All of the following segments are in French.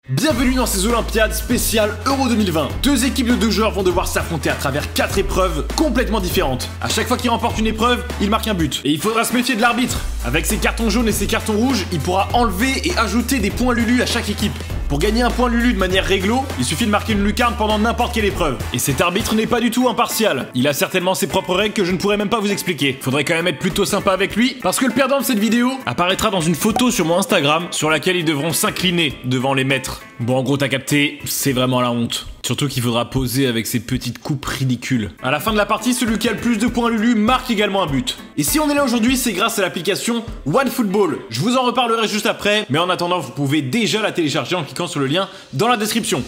Bienvenue dans ces Olympiades spéciales Euro 2020. Deux équipes de deux joueurs vont devoir s'affronter à travers 4 épreuves complètement différentes. À chaque fois qu'ils remportent une épreuve, ils marquent un but. Et il faudra se méfier de l'arbitre. Avec ses cartons jaunes et ses cartons rouges, il pourra enlever et ajouter des points Lulu à chaque équipe. Pour gagner un point Lulu de manière réglo, il suffit de marquer une lucarne pendant n'importe quelle épreuve. Et cet arbitre n'est pas du tout impartial. Il a certainement ses propres règles que je ne pourrais même pas vous expliquer. Faudrait quand même être plutôt sympa avec lui, parce que le perdant de cette vidéo apparaîtra dans une photo sur mon Instagram, sur laquelle ils devront s'incliner devant les maîtres. Bon, en gros, t'as capté, c'est vraiment la honte. Surtout qu'il faudra poser avec ces petites coupes ridicules. À la fin de la partie, celui qui a le plus de points Lulu marque également un but. Et si on est là aujourd'hui, c'est grâce à l'application OneFootball. Je vous en reparlerai juste après, mais en attendant, vous pouvez déjà la télécharger en cliquant sur le lien dans la description.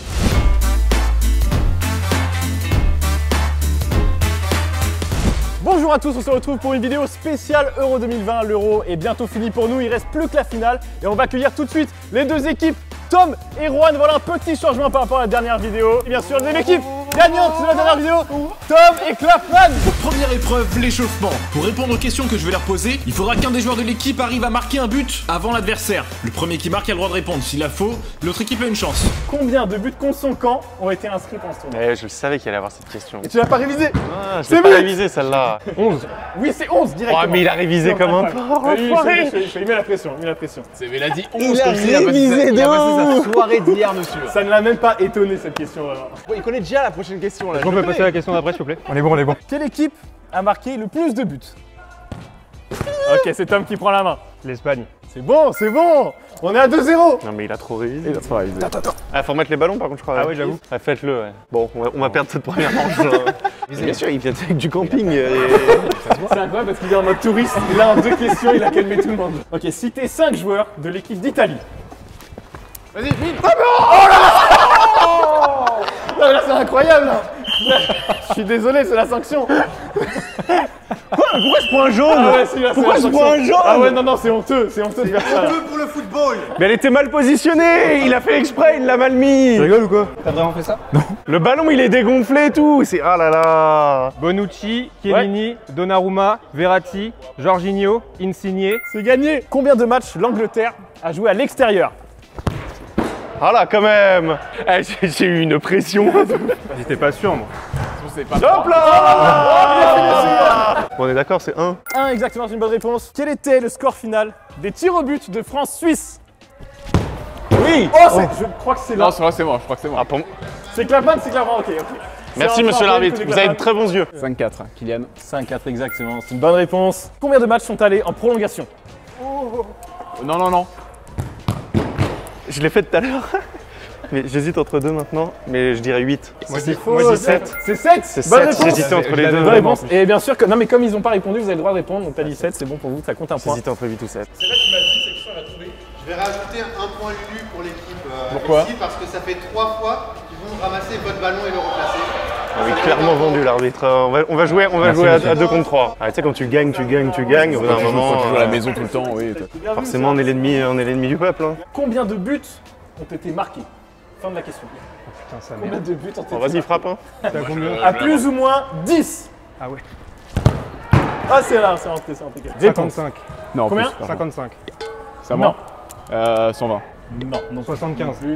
Bonjour à tous, on se retrouve pour une vidéo spéciale Euro 2020. L'Euro est bientôt fini pour nous, il reste plus que la finale. Et on va accueillir tout de suite les deux équipes, Tom et Rohan. Voilà un petit changement par rapport à la dernière vidéo. Et bien sûr, les équipes gagnantes de la dernière vidéo, Tom et Clapman. Pour première épreuve, l'échauffement. Pour répondre aux questions que je vais leur poser, il faudra qu'un des joueurs de l'équipe arrive à marquer un but avant l'adversaire. Le premier qui marque a le droit de répondre. S'il a faux, l'autre équipe a une chance. Combien de buts contre son camp ont été inscrits pendant ce tournoi? Je savais qu'il allait avoir cette question. Et tu l'as pas révisé? Ah, je l'ai pas révisé celle-là. 11. Oui, c'est 11 directement. Oh, mais il a révisé comme un porc. Il met la pression, il met la pression. Il a dit 11 comme s'il a passé sa soirée d'hier dessus. Ça ne l'a même pas étonné cette question vraiment. Il connaît déjà la prochaine question là. On peut passer à la question d'après s'il vous plaît? On est bon, on est bon. Quelle équipe a marqué le plus de buts? Ok, c'est Tom qui prend la main. L'Espagne. C'est bon, c'est bon. On est à 2-0. Non mais il a trop révisé. Il a trop révisé. Attends. Ah, faut remettre les ballons par contre je crois. Ah oui, j'avoue. Ah, faites-le ouais. Bon, on va perdre cette première manche. Bien sûr, il vient avec du camping. C'est incroyable parce qu'il est en mode touriste. Il a en 2 questions, il a calmé tout le monde. Ok, citez 5 joueurs de l'équipe d'Italie. Vas-y, vite. Ah non! Oh là là! Non, là c'est incroyable là. Je suis désolé, c'est la sanction. Pourquoi je prends un jaune? Ah ouais, si, là, Pourquoi c'est la je prends un sanction. jaune? Ah ouais, non, c'est honteux de faire ça. là. Pour le football. Mais elle était mal positionnée. Il a fait exprès, il l'a mal mis. Tu rigoles ou quoi? T'as vraiment fait ça? Le ballon il est dégonflé et tout. C'est ah là là. Bonucci, Chiellini, Donnarumma, Verratti, Jorginho, Insigne. C'est gagné. Combien de matchs l'Angleterre a joué à l'extérieur? Ah là quand même. J'ai eu une pression. J'étais pas sûr moi. Hop là. Bon, on est d'accord, c'est 1. 1 exactement, c'est une bonne réponse. Quel était le score final des tirs au but de France-Suisse? Oui. Oh, je crois que c'est là. Non, c'est moi, je crois que c'est moi. Ah, pour... C'est Clapman, ok. Merci monsieur l'arbitre, vous avez de très bons yeux. 5-4, Kylian. 5-4 exactement, c'est une bonne réponse. Combien de matchs sont allés en prolongation? Non. Je l'ai fait tout à l'heure. Mais j'hésite entre 2 maintenant, mais je dirais 8. Moi C'est je faux. dis 7. C'est 7. C'est Bonne 7, réponse. j'hésitais entre les deux. Bonne réponse. Et bien sûr, non mais comme ils n'ont pas répondu, vous avez le droit de répondre. Donc t'as dit 7, c'est bon pour vous, ça compte un point. J'hésitais entre 8 ou 7. Je vais rajouter un point Lulu pour l'équipe. Pourquoi? Ici parce que ça fait 3 fois qu'ils vont ramasser votre ballon et le replacer. Oui, clairement vendu l'arbitre. On va jouer à 2 contre 3. Ah, tu sais, quand tu gagnes, au bout d'un moment, Quand tu joues à la maison tout le temps, oui. forcément, on est l'ennemi du peuple. Hein. Combien de buts ont été marqués? Fin de la question. Putain, ça Combien merde. de buts ont été Bon, vas-y, marqués? frappe. Hein. T'as combien? À plus ou moins 10. Ah ouais. Ah c'est là, c'est rentré. Réponse. 55. Non, Combien? plus, pardon. 55. C'est à moi 120. Non, 75. non plus.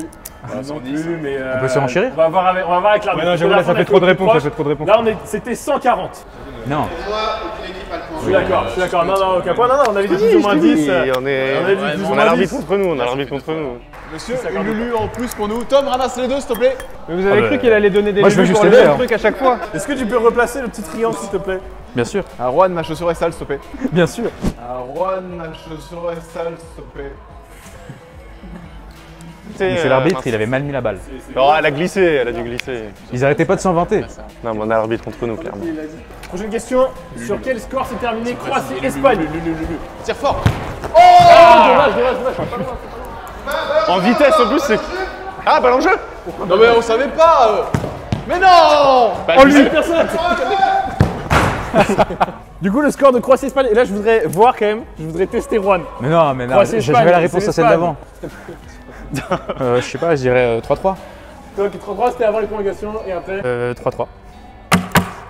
Non plus, mais On peut se renchérir? On va voir avec l'arbitre. Ouais, non, j'avoue, là ça fait trop de réponses, ça fait trop de réponses. Là c'était 140. Non. Pour moi, aucune équipe a le point. Je suis d'accord. Non, aucun point. Non, on avait dit plus ou moins 10. On a l'arbitre contre nous, Monsieur, une Lulu en plus pour nous. Tom, ramasse les deux s'il te plaît. Mais vous avez cru qu'il allait donner des Moi, je veux Lulu juste pour le aider, même hein. truc à chaque fois? Est-ce que tu peux replacer le petit triangle s'il te plaît? Bien sûr. Ah, Juan, ma chaussure est sale s'il te plaît. Bien sûr. Ah, Juan, ma chaussure est sale s'il te plaît. C'est l'arbitre, il avait mal mis la balle. Oh, elle a dû glisser. Ils arrêtaient pas de s'en vanter. Non, mais on a l'arbitre contre nous, clairement. Prochaine question. Sur quel score s'est terminé Croatie-Espagne? Tire fort. Dommage. En vitesse, en plus, c'est. Ah, ballon jeu. Non mais on savait pas. Mais non. Oh lui, personne. Du coup, le score de Croatie-Espagne. Et là, je voudrais voir quand même. Je voudrais tester Juan. Mais non, Croatie, Espagne, j'avais la réponse c'est à celle l'Espagne. d'avant. Je sais pas, je dirais 3-3. Donc 3-3, c'était avant les prolongations. Et après 3-3.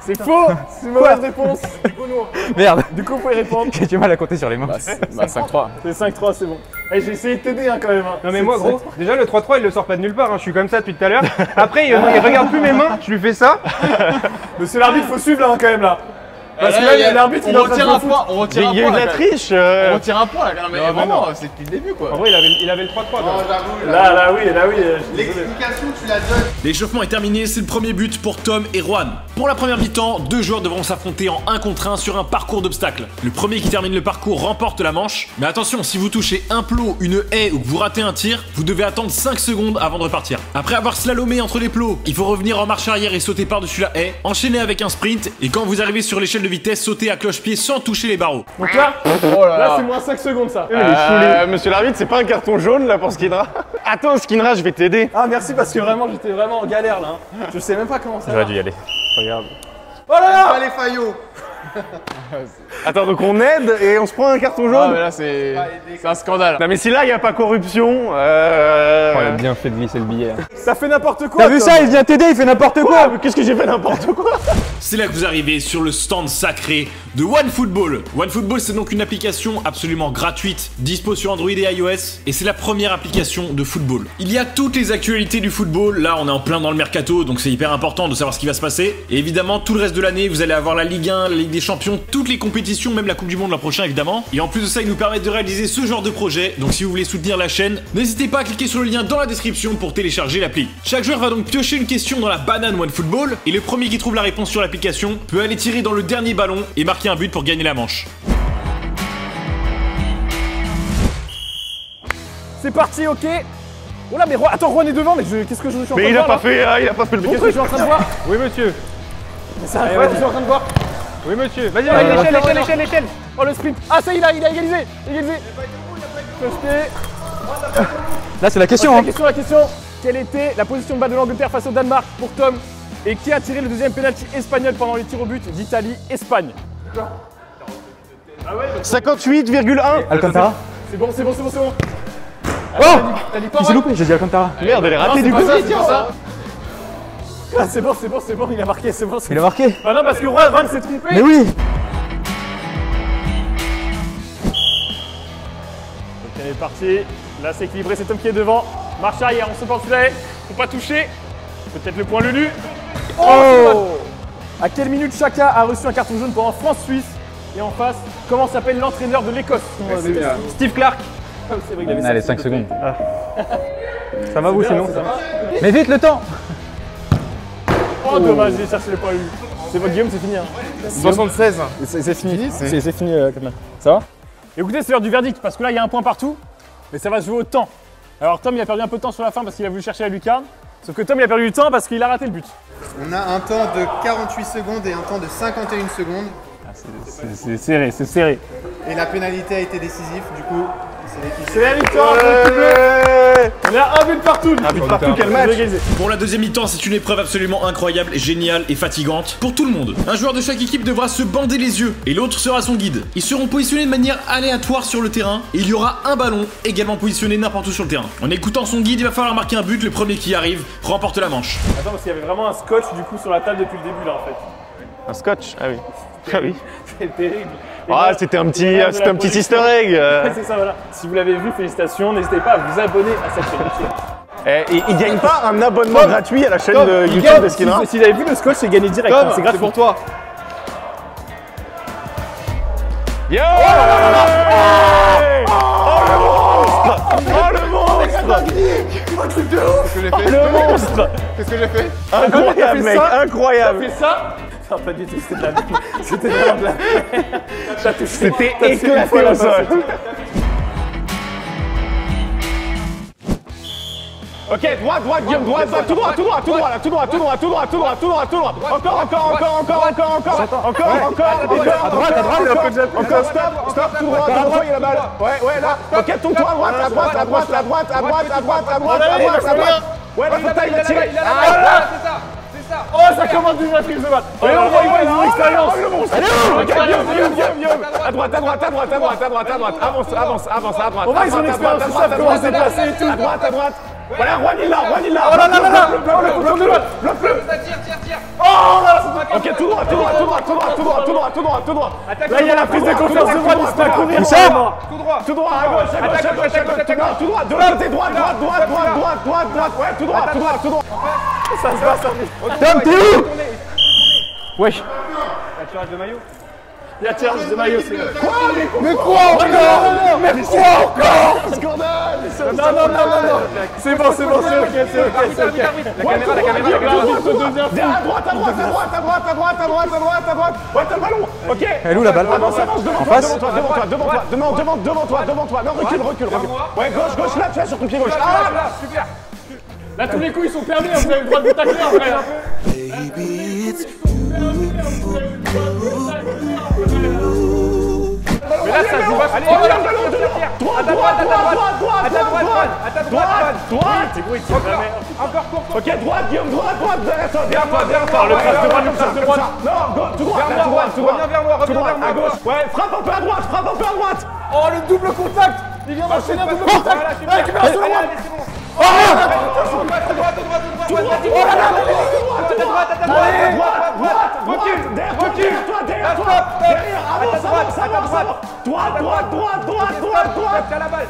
C'est faux. C'est une mauvaise réponse. Du coup, Merde. vous pouvez répondre. J'ai du mal à compter sur les mains. Bah 5-3. C'est 5-3, c'est bon. J'ai essayé de t'aider hein, quand même. Hein. Non mais moi gros, déjà le 3-3 il le sort pas de nulle part, hein. Je suis comme ça depuis tout à l'heure. Après il regarde plus mes mains, je lui fais ça. Monsieur l'arbitre, faut suivre là hein, quand même là. Parce que là, l'arbitre il on retire un point. On retire un Il y a eu point. de la triche. On retire un point là. Non mais Non, vraiment, c'est depuis le début quoi. En vrai il avait le 3-3. Non, j'avoue. Là, oui, je suis désolé. L'explication, tu la donnes. L'échauffement est terminé, c'est le premier but pour Tom et Juan. Pour la première mi-temps, deux joueurs devront s'affronter en 1 contre 1 sur un parcours d'obstacles. Le premier qui termine le parcours remporte la manche. Mais attention, si vous touchez un plot, une haie ou que vous ratez un tir, vous devez attendre 5 secondes avant de repartir. Après avoir slalomé entre les plots, il faut revenir en marche arrière et sauter par-dessus la haie, enchaîner avec un sprint, et quand vous arrivez sur l'échelle de vitesse, sauter à cloche-pied sans toucher les barreaux. Donc là, Oh là là là. c'est moins 5 secondes ça. Monsieur l'arbitre, c'est pas un carton jaune là pour Skinra. Attends, Skinra, je vais t'aider. Ah merci parce que vraiment j'étais vraiment en galère là. Hein. Je sais même pas comment ça va. J'aurais dû y aller. Regarde. Oh là là. Pas les faillots. Attends, donc on aide et on se prend un carton Ah jaune. mais là c'est un scandale. Non mais si là il y a pas corruption, Il a bien fait de glisser le billet. Ça fait n'importe quoi. T'as vu Tom. ça, il vient t'aider, il fait n'importe quoi. mais qu'est-ce que j'ai fait n'importe quoi? C'est là que vous arrivez sur le stand sacré de OneFootball. OneFootball, c'est donc une application absolument gratuite, dispo sur Android et iOS, et c'est la première application de football. Il y a toutes les actualités du football, là on est en plein dans le mercato, donc c'est hyper important de savoir ce qui va se passer. Et évidemment, tout le reste de l'année, vous allez avoir la Ligue 1, la Ligue des Champions, toutes les compétitions, même la Coupe du Monde l'an prochain évidemment. Et en plus de ça, ils nous permettent de réaliser ce genre de projet, donc si vous voulez soutenir la chaîne, n'hésitez pas à cliquer sur le lien dans la description pour télécharger l'appli. Chaque joueur va donc piocher une question dans la banane OneFootball, et le premier qui trouve la réponse sur l'application peut aller tirer dans le dernier ballon et marquer un but pour gagner la manche. C'est parti, ok. Oh là mais attends, Juan est devant, mais qu'est-ce que je suis en train Mais de il a voir pas là fait, il a pas fait le bon Qu'est-ce que je truc. suis en train de voir? Oui monsieur. C'est incroyable, je suis en train de voir. Oui monsieur. Vas-y, Ouais, l'échelle. Oh le sprint. Ah ça y est, il a égalisé. Là c'est la question. La question. Quelle était la position de balle de l'Angleterre face au Danemark pour Tom? Et qui a tiré le deuxième penalty espagnol pendant les tirs au but d'Italie-Espagne? 58,1. Alcantara. C'est bon. Oh, T'as dit quoi, il s'est Juan? loupé, j'ai dit Alcantara. Merde, elle est ratée Non, du c'est coup. pas ça, c'est pas ça. Ah, c'est bon, il a marqué, c'est bon. Il a marqué. Ah non, parce que Juan s'est trompé. Mais oui. Ok, elle est partie. Là, c'est équilibré, c'est Tom qui est devant. Marche arrière, on se porte la haie. Faut pas toucher. Peut-être le point Lulu. Oh, à quelle minute Chaka a reçu un carton jaune pendant France-Suisse? Et en face, comment s'appelle l'entraîneur de l'Écosse? Steve Clark. C'est vrai qu'il avait Allez, ça. 5 secondes. Ça va vous Bien, sinon? ça va. Mais vite le temps. Oh, dommage, j'ai cherché le point Lulu. C'est bon, Guillaume, c'est fini. Hein. 76. C'est fini, c'est fini, Catman. Ça va? Écoutez, c'est l'heure du verdict, parce que là, il y a un point partout, mais ça va se jouer au temps. Alors, Tom, il a perdu un peu de temps sur la fin parce qu'il a voulu chercher la lucarne, sauf que Tom, il a perdu du temps parce qu'il a raté le but. On a un temps de 48 secondes et un temps de 51 secondes. C'est serré, c'est serré. Et la pénalité a été décisive, du coup, c'est l'équipe. C'est la victoire de l'équipe bleue. On est à un but partout. Un but partout, quel match. Pour la deuxième mi-temps, c'est une épreuve absolument incroyable, géniale et fatigante pour tout le monde. Un joueur de chaque équipe devra se bander les yeux et l'autre sera son guide. Ils seront positionnés de manière aléatoire sur le terrain et il y aura un ballon également positionné n'importe où sur le terrain. En écoutant son guide, il va falloir marquer un but, le premier qui arrive remporte la manche. Attends, parce qu'il y avait vraiment un scotch du coup sur la table depuis le début là en fait. Un scotch. Ah oui. Ah oui. C'est terrible. Et Ah, voilà, c'était un c'est petit, la merde de c'était la un petit production. easter egg. Ouais, c'est ça, voilà. Si vous l'avez vu, félicitations. N'hésitez pas à vous abonner à cette chaîne. Et il gagne pas un abonnement gratuit à la chaîne de Il YouTube gagne. de Skinra. Si vous avez vu le scotch, c'est gagné direct. Tom, hein, c'est gratuit pour toi. Yo Oh le monstre. Qu'est-ce que j'ai fait? Le monstre. Qu'est-ce que j'ai fait? Incroyable mec, incroyable. Fais ça. Non, pas du tout, c'était de la merde. C'était vraiment de la merde. T'as touché. C'était T'as touché une fois éclaté la au sol. main, Ok, droite, Guillaume, droite, tout droit, là, tout droit. Encore. Encore, stop, tout droit, il y a la balle. Ouais, là. Ok, tourne-toi à droite. Ouais, la bataille, il a tiré. Oh, ça commence déjà la prise de balle. Oh, ils ont l'expérience. Guillaume. À droite. Avance, à droite. Au moins, ils ont l'expérience, ils savent comment se déplacer et tout. À droite. Voilà, Juan il l'a. Oh là là là là. Le contrôle de l'autre. Tire. Oh là. Ok, tout droit. Là, il y a la prise de confiance de Juan, il se met à courir. Tout droit. Tout droit, à gauche, tout droit, de l'autre côté, droite, ouais, tout droit. Ça se passe. Tom, t'es où? Wesh. Tirage de maillot. Il y a tirage de maillot, c'est vrai. Mais quoi encore? Non. C'est bon, c'est ok. La caméra. À droite. Ouais, t'as le ballon. Ok. Elle est où la balle? Avance, devant toi. Non, recule. Ouais, gauche, là, tu es sur ton pied gauche. Là, super. Là, tous les coups, ils sont permis, vous avez le droit de vous tacler après. Mais là, ça se voit. Allez, Droite. C'est gros, il tire jamais. Encore court. Ok, droite, Guillaume, droite, derrière toi. Le passe de droite, le passe de droite. Non, tout droit, Reviens vers moi. à gauche. Ouais, frappe un peu à droite. Oh, le double contact. Il vient d'enchaîner un double contact. Récupération de droite. Recule, derrière toi. Avance. Droite. T'as la balle,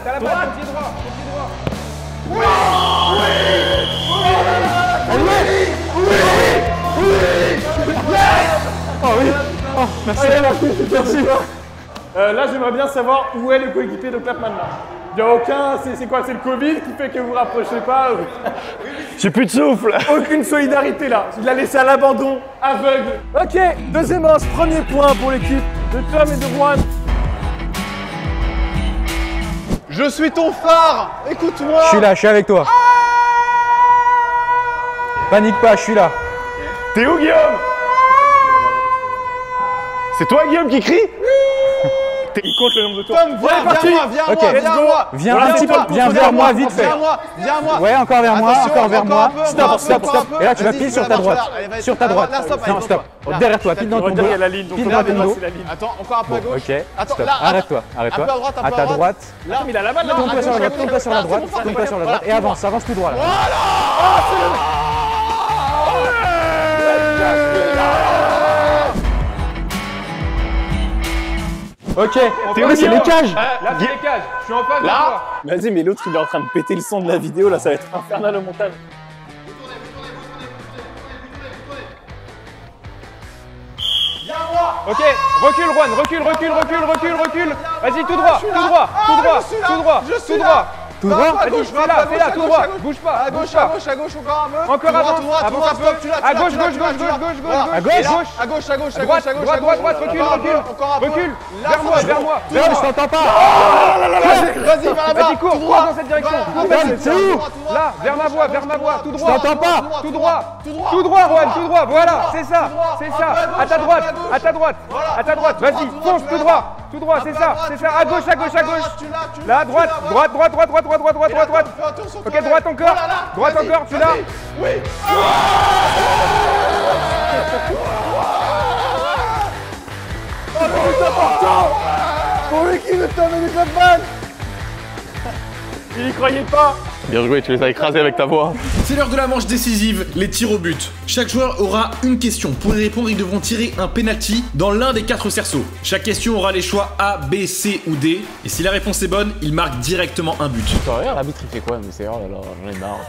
pied droit. Merci. Là, j'aimerais bien savoir où est le coéquipier de Clapman là. Il n'y a aucun. C'est quoi? C'est le Covid qui fait que vous vous rapprochez pas? J'ai plus de souffle. Aucune solidarité là. Il l'a laissé à l'abandon, aveugle. Ok, deuxième manche, premier point pour l'équipe de Tom et de Juan. Je suis ton phare. Écoute-moi. Je suis là, je suis avec toi. Panique pas, je suis là. T'es où, Guillaume? C'est toi, Guillaume, qui crie? Il compte le nombre de tours. Tom, viens moi. Viens un petit peu, viens vers moi vite fait. Viens moi. Ouais, encore vers moi, Attention, encore vers moi. un peu, Stop. peu. Et là, tu vas Vas-y, pile sur ça ta va, droite. ça va. Sur ta droite. Là, stop. Non, stop. Derrière toi, pile dans ton dos. Il y a la ligne, donc Pile là, dans ton dos. c'est la ligne. Attends, encore un peu à gauche. Ok, Attends, stop. là, Arrête-toi. un peu à droite, un peu À ta droite. Là, mais il a la balle là. Tourne-toi sur la droite, tourne-toi sur la droite, tourne-toi sur la droite. Et avance tout droit là. Ok, c'est les cages. Là, c'est les cages. Je suis en face de toi. Vas-y, mais l'autre il est en train de péter le son de la vidéo là, ça va être infernal au montage. Ok, recule Juan, recule. Vas-y, tout droit. Tout droit. Vas-y, fais là, tout droit. Bouge pas. À gauche, encore un peu. Encore avant. Avance un peu. À gauche. À gauche, Droite, recule. Recule. Vers moi. Je t'entends pas. Vas-y, vers là-bas. Vas-y, cours dans cette direction. C'est où? Là, vers ma voix, tout droit. Je t'entends pas. Tout droit, Juan, tout droit, voilà, c'est ça. À ta droite, vas-y, fonce tout droit, c'est ça. À gauche. Là, droite. Ok, droite encore, tu l'as. Oui. Pour l'équipe de Tom et de Clapman. Il y croyait pas. Bien joué, tu les as écrasés avec ta voix. C'est l'heure de la manche décisive, les tirs au but. Chaque joueur aura une question. Pour y répondre, ils devront tirer un penalty dans l'un des 4 cerceaux. Chaque question aura les choix A, B, C ou D. Et si la réponse est bonne, il marque directement un but. L'arbitre il fait quoi? Mais c'est oh là là, j'en ai marre.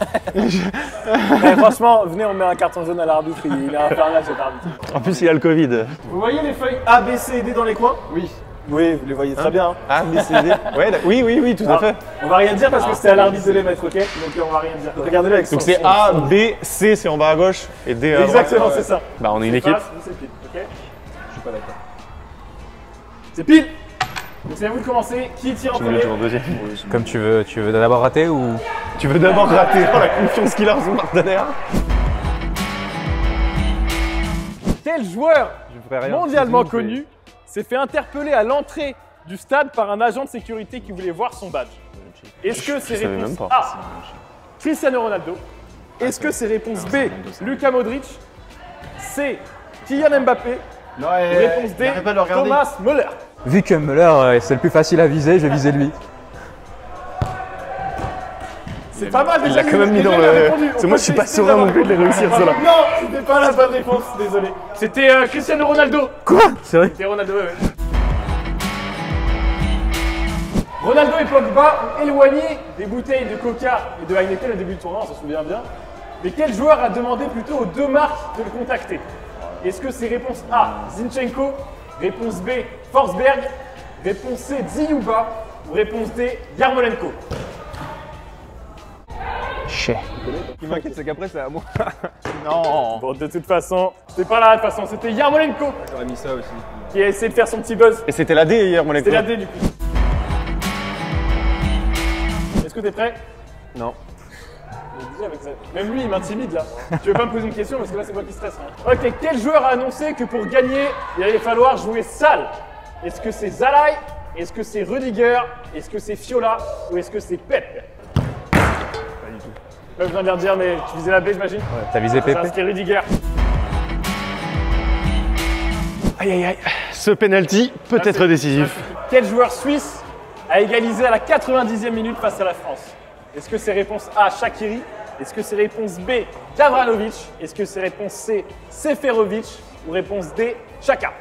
Mais franchement, venez, on met un carton jaune à l'arbitre. Il est infernal cet arbitre. En plus, il y a le Covid. Vous voyez les feuilles A, B, C et D dans les coins? Oui. Oui, vous les voyez très bien. Ah, mais c'est oui, tout à fait. On va rien dire parce que c'était à l'arbitre de les mettre, ok? Donc on va rien dire. Regardez-le avec Donc son- c'est son- A, son- B, C c'est en bas à gauche et D à droite. Exactement, c'est ça. Bah on est une équipe. Face, nous, c'est pile, ok? Je suis pas d'accord. C'est pile! Donc c'est à vous de commencer. Qui tire en Tu premier? en deuxième. Comme tu veux d'abord rater ou... Tu veux d'abord gratter la confiance qu'il a en son partenaire. Quel joueur mondialement connu s'est fait interpeller à l'entrée du stade par un agent de sécurité qui voulait voir son badge? Est-ce que c'est savais réponse même pas. A, Cristiano Ronaldo? Est-ce que c'est réponse B, Luka Modric? C, Kylian Mbappé? Non, Réponse D, pas de le regarder. Thomas Müller. Vu que Müller, c'est le plus facile à viser, je vais viser lui. C'est pas mal, Il l'a quand même mis dans le. C'est moi, je suis pas serein non plus de les réussir, ceux-là. Non, c'était pas la bonne réponse, désolé. C'était Cristiano Ronaldo. Quoi? C'est vrai? C'était Ronaldo, ouais. Ronaldo et Pogba ont éloigné des bouteilles de Coca et de Heineken au début du tournoi, on s'en souvient bien. Mais quel joueur a demandé plutôt aux deux marques de le contacter? Est-ce que c'est réponse A, Zinchenko, réponse B, Forsberg, réponse C, Dziyuba ou réponse D, Yarmolenko? Ce qui m'inquiète, c'est qu'après, c'est à moi. Non. Bon, de toute façon, c'était pas là, de toute façon, c'était Yarmolenko J'aurais mis ça aussi. qui a essayé de faire son petit buzz. Et c'était la D hier, mon C'était la D du coup. Est-ce que t'es prêt? Non. Même lui, il m'intimide là. Tu veux pas me poser une question parce que là, c'est moi qui stresse. Hein. Ok, quel joueur a annoncé que pour gagner, il allait falloir jouer sale? Est-ce que c'est Zalai? Est-ce que c'est Rudiger? Est-ce que c'est Fiola? Ou est-ce que c'est Pep? Pas du tout. Pas besoin de leur dire, mais tu visais la B, j'imagine? Ouais, t'as visé Pépé? C'était Rudiger. Aïe aïe aïe. Ce penalty peut être décisif. Quel joueur suisse a égalisé à la 90e minute face à la France? Est-ce que c'est réponse A, Shaqiri? Est-ce que c'est réponse B, Gavranovic? Est-ce que c'est réponse C, Seferovic? Ou réponse D, Xhaka?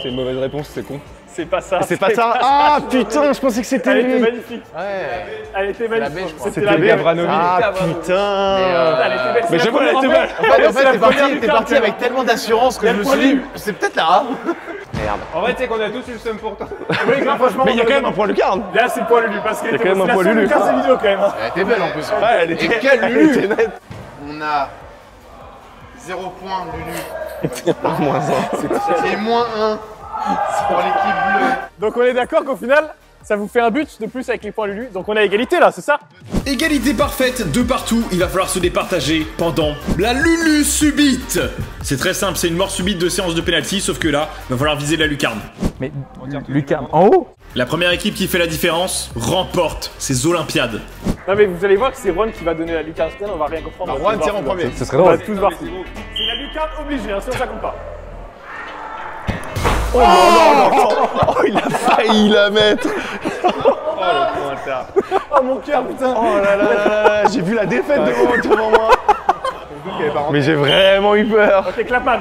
C'est une mauvaise réponse, c'est con. C'est pas ça. C'est pas ça? Ah putain, je pensais que c'était Elle était lui. magnifique. Ouais. Elle était magnifique. C'était la B. Gavranovic. Ah putain. Elle était belle. Mais j'avoue, elle était belle. En fait, t'es parti avec tellement d'assurance que je me suis dit, c'est peut-être là. En vrai, tu sais qu'on a tous eu le seum pour toi. Oui, grave, franchement. Mais il y a quand même un point lucarne. Là, c'est le point Lulu parce qu'il Il y a quand même un point Lulu. C'est vidéo quand même. Hein. Elle était belle en plus. Ouais, elle était quel Lulu. elle était nette. On a 0 point Lulu. Moins un. Et moins 1 pour l'équipe bleue. Donc on est d'accord qu'au final, ça vous fait un but de plus avec les points Lulu. Donc on a égalité là, c'est ça? Égalité parfaite de partout, il va falloir se départager pendant la Lulu subite. C'est très simple, c'est une mort subite de séance de pénalty, sauf que là, il va falloir viser la lucarne. Mais lucarne en haut? La première équipe qui fait la différence remporte ces Olympiades. Non mais vous allez voir que c'est Ron qui va donner la lucarne, on va rien comprendre. Bah, Juan tire en premier. Ce serait On va drôle. tous voir. C'est la lucarne obligée, hein, sinon ça compte pas. Oh non, non, non. Oh, il a failli la mettre. Oh mon cœur, putain. Oh là là là là, j'ai vu la défaite devant moi. Mais j'ai vraiment eu peur. Ok, Clapman.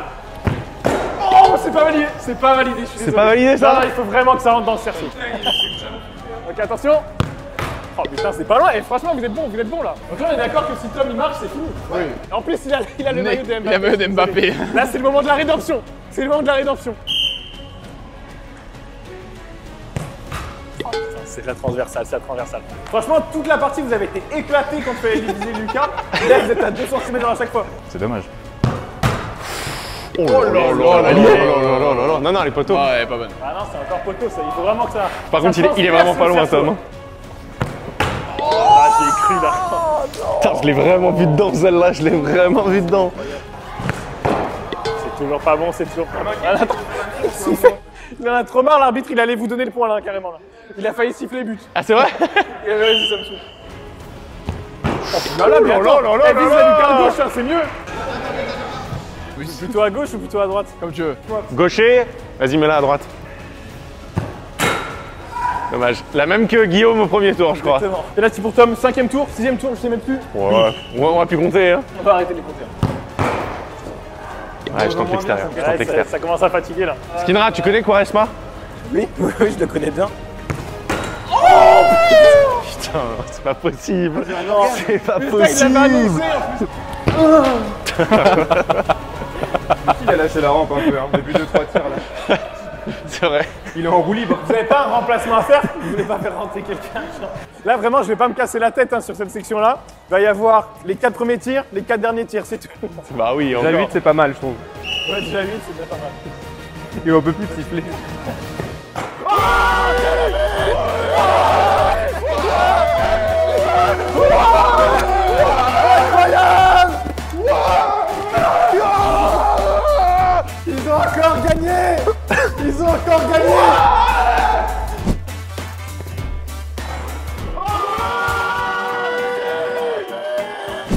Oh, c'est pas validé. C'est pas validé, je suis désolé. C'est pas validé ça? Non, il faut vraiment que ça rentre dans le cerceau. Ok, attention. Oh putain, c'est pas loin. Et franchement, vous êtes bon là. Donc là, on est d'accord que si Tom il marche, c'est fini. Oui. En plus, il a le maillot de Mbappé. Il a le maillot d'Mbappé. Là, c'est le moment de la rédemption. C'est le moment de la rédemption. Oh, putain, c'est la transversale, c'est la transversale. Franchement, toute la partie, vous avez été éclatés quand il fallait diviser Lucas. Et là, vous êtes à 2 cm à chaque fois. C'est dommage. Oh là là là là. Non, non, les poteaux. Ouais, pas bonne. Ah non, c'est encore poteau ça. Il faut vraiment que ça. Par contre, il est vraiment pas loin, Tom. Ah, j'ai cru là. Putain, je l'ai vraiment vu dedans, celle-là, je l'ai vraiment vu dedans. C'est toujours pas bon, c'est toujours pas bon. Il en a trop marre, l'arbitre, il allait vous donner le point là, carrément. Là. Il a failli siffler le but. Ah, c'est vrai? Il avait réussi, ça me saoule. Oh là, mais attends, elle vise la lucarne gauche, hein, c'est mieux. Oui, plutôt à gauche ou plutôt à droite? Comme tu veux. Gaucher, vas-y, mets-la à droite. Dommage. La même que Guillaume au premier tour, je crois. Exactement. Et là, c'est pour Tom, 5e tour, 6e tour, je sais même plus. Ouais, on va plus compter. Hein. On va arrêter de les compter. Ouais, je tente l'extérieur. Je tente Ouais, l'extérieur. ça commence à fatiguer là. Skinra, tu connais Quaresma? Oui, je le connais bien. Putain, c'est pas possible. Non, C'est pas il l'avait annoncé possible. en plus. Il a lâché la rampe un peu, hein. Depuis 2-3 tirs là. C'est vrai. Il est en roue libre. Vous n'avez pas un remplacement à faire? Vous voulez pas faire rentrer quelqu'un? Là, vraiment, je vais pas me casser la tête hein, sur cette section-là. Il va y avoir les 4 premiers tirs, les 4 derniers tirs, c'est tout. Bah oui, Déjà encore. 8, c'est pas mal, je trouve. Ouais, déjà 8, c'est déjà pas mal. Et on peut plus te siffler. Ils ont encore gagné! Ils ont encore gagné!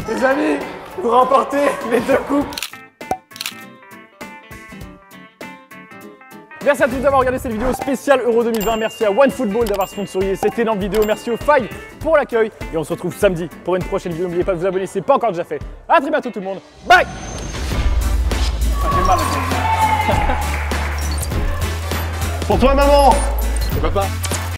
Les amis, vous remportez les 2 coupes. Merci à tous d'avoir regardé cette vidéo spéciale Euro 2020. Merci à OneFootball d'avoir sponsorisé cette énorme vidéo. Merci aux Failles pour l'accueil. Et on se retrouve samedi pour une prochaine vidéo. N'oubliez pas de vous abonner si ce n'est pas encore déjà fait. A très bientôt tout le monde. Bye. Pour toi, maman. Papa.